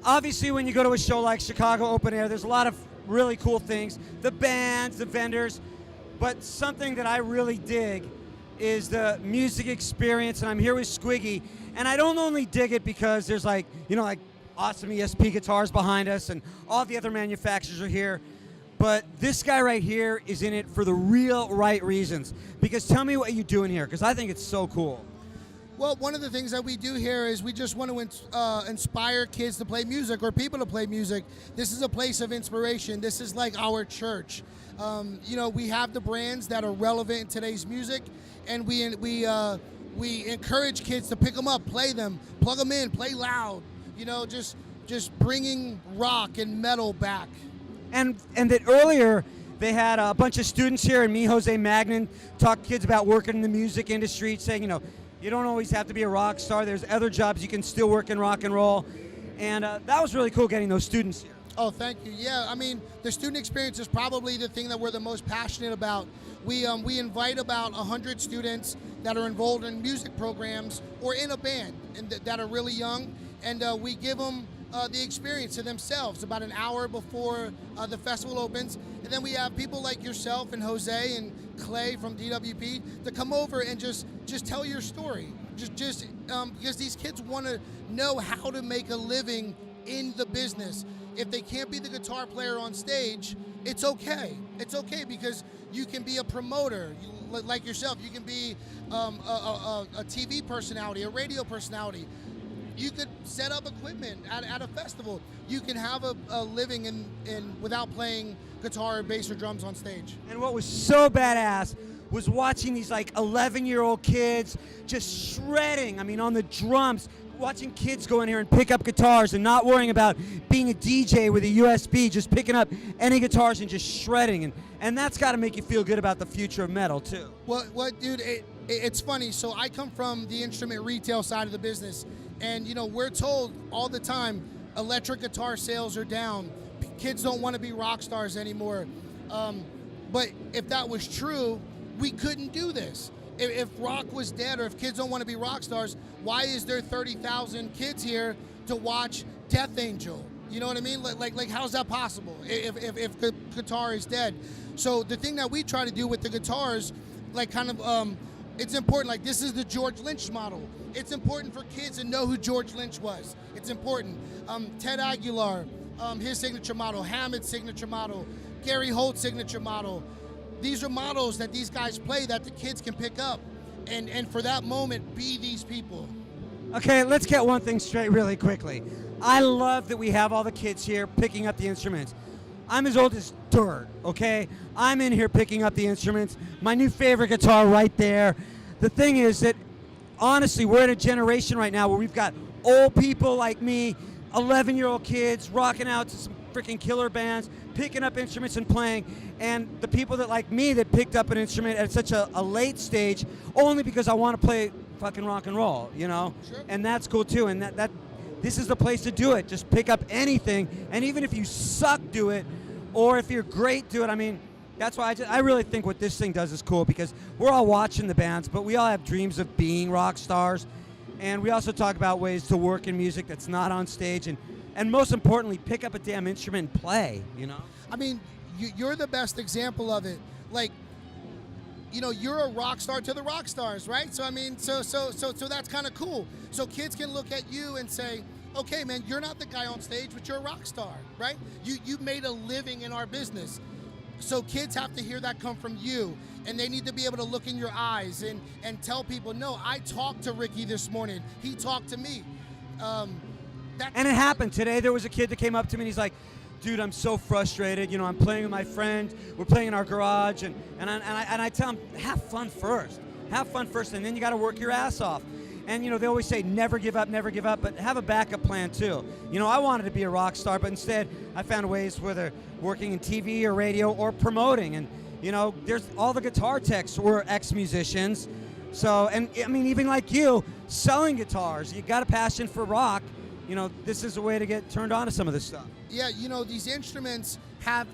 Obviously, when you go to a show like Chicago Open Air, there's a lot of really cool things. The bands, the vendors, but something that I really dig is the music experience, and I'm here with Sguiggy, and I don't only dig it because there's like awesome ESP guitars behind us and all the other manufacturers are here, but this guy right here is in it for the real right reasons. Because tell me what you do in here, because I think it's so cool. Well, one of the things that we do here is we just want to inspire kids to play music, or people to play music. This is a place of inspiration. This is like our church. We have the brands that are relevant in today's music, and we encourage kids to pick them up, play them, plug them in, play loud. Just bringing rock and metal back. And that earlier they had a bunch of students here, and me, Jose Magnin, talked to kids about working in the music industry, saying, you don't always have to be a rock star. There's other jobs you can still work in rock and roll. And that was really cool getting those students here. Oh, thank you. Yeah, I mean, the student experience is probably the thing that we're the most passionate about. We invite about 100 students that are involved in music programs or in a band and that are really young, and we give them the experience to themselves about an hour before the festival opens. And then we have people like yourself and Jose and Clay from DWP to come over and just tell your story. Because these kids want to know how to make a living in the business. If they can't be the guitar player on stage, it's okay. It's okay, because you can be a promoter like yourself. You can be a TV personality, a radio personality. You could set up equipment at a festival. You can have a living in without playing guitar or bass or drums on stage. And what was so badass was watching these like 11-year-old kids just shredding, on the drums, watching kids go in here and pick up guitars and not worrying about being a DJ with a USB, just picking up any guitars and just shredding. And that's got to make you feel good about the future of metal too. Well, dude, it's funny. So I come from the instrument retail side of the business, and we're told all the time electric guitar sales are down. Kids don't want to be rock stars anymore. But if that was true, we couldn't do this. If rock was dead, or if kids don't want to be rock stars, why is there 30,000 kids here to watch Death Angel? You know what I mean? Like how's that possible if the guitar is dead? So the thing that we try to do with the guitars, it's important. Like, this is the George Lynch model. It's important for kids to know who George Lynch was. It's important. Ted Aguilar, his signature model, Hammett's signature model, Gary Holt's signature model. These are models that these guys play that the kids can pick up and for that moment be these people. Okay, let's get one thing straight really quickly. I love that we have all the kids here picking up the instruments. I'm as old as dirt, okay? I'm in here picking up the instruments. My new favorite guitar right there. The thing is that, honestly, we're in a generation right now where we've got old people like me, 11-year-old kids rocking out to some freaking killer bands, picking up instruments and playing, and the people that like me that picked up an instrument at such a late stage only because I want to play fucking rock and roll, Sure. And that's cool too, and that this is the place to do it. Just pick up anything, and even if you suck, do it, or if you're great, do it. That's why I really think what this thing does is cool, because we're all watching the bands, but we all have dreams of being rock stars, and we also talk about ways to work in music that's not on stage, and most importantly, pick up a damn instrument and play, You're the best example of it. You're a rock star to the rock stars, right? So so that's kind of cool. So kids can look at you and say, okay, man, you're not the guy on stage, but you're a rock star, right? You made a living in our business. So kids have to hear that come from you, and they need to be able to look in your eyes and tell people, no, I talked to Riki this morning. He talked to me. And it happened today. There was a kid that came up to me and he's like, dude, I'm so frustrated. I'm playing with my friend. We're playing in our garage, and I tell him, have fun first, and then you got to work your ass off. And they always say never give up, but have a backup plan too. I wanted to be a rock star, but instead I found ways, whether working in TV or radio or promoting. And there's all the guitar techs were ex-musicians. So, and even like you, selling guitars, you got a passion for rock. This is a way to get turned on to some of this stuff. Yeah, these instruments have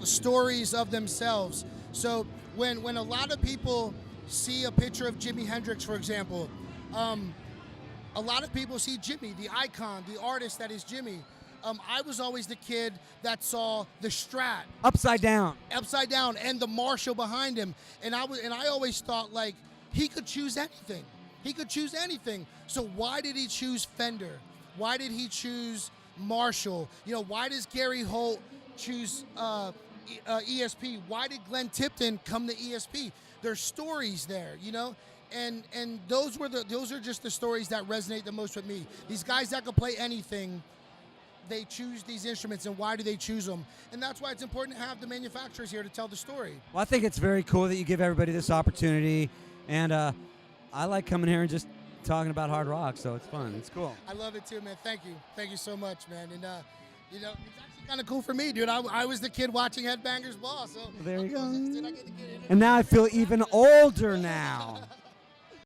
stories of themselves. So when a lot of people see a picture of Jimi Hendrix, for example, a lot of people see Jimmy, the icon, the artist that is Jimmy. I was always the kid that saw the Strat Upside down. and the Marshall behind him, and I always thought like he could choose anything. He could choose anything. So why did he choose Fender? Why did he choose Marshall? You know, why does Gary Holt choose ESP? Why did Glenn Tipton come to ESP? There's stories there, you know, and those are just the stories that resonate the most with me. These guys that could play anything, they choose these instruments, and why do they choose them? And that's why it's important to have the manufacturers here to tell the story. Well, I think it's very cool that you give everybody this opportunity, and I like coming here and just talking about hard rock, so it's fun. It's cool. I love it too, man. Thank you so much, man. And you know, it's actually kind of cool for me, dude. I was the kid watching Headbangers Ball, so There you go. dude, I get to get in. And now I feel even older now.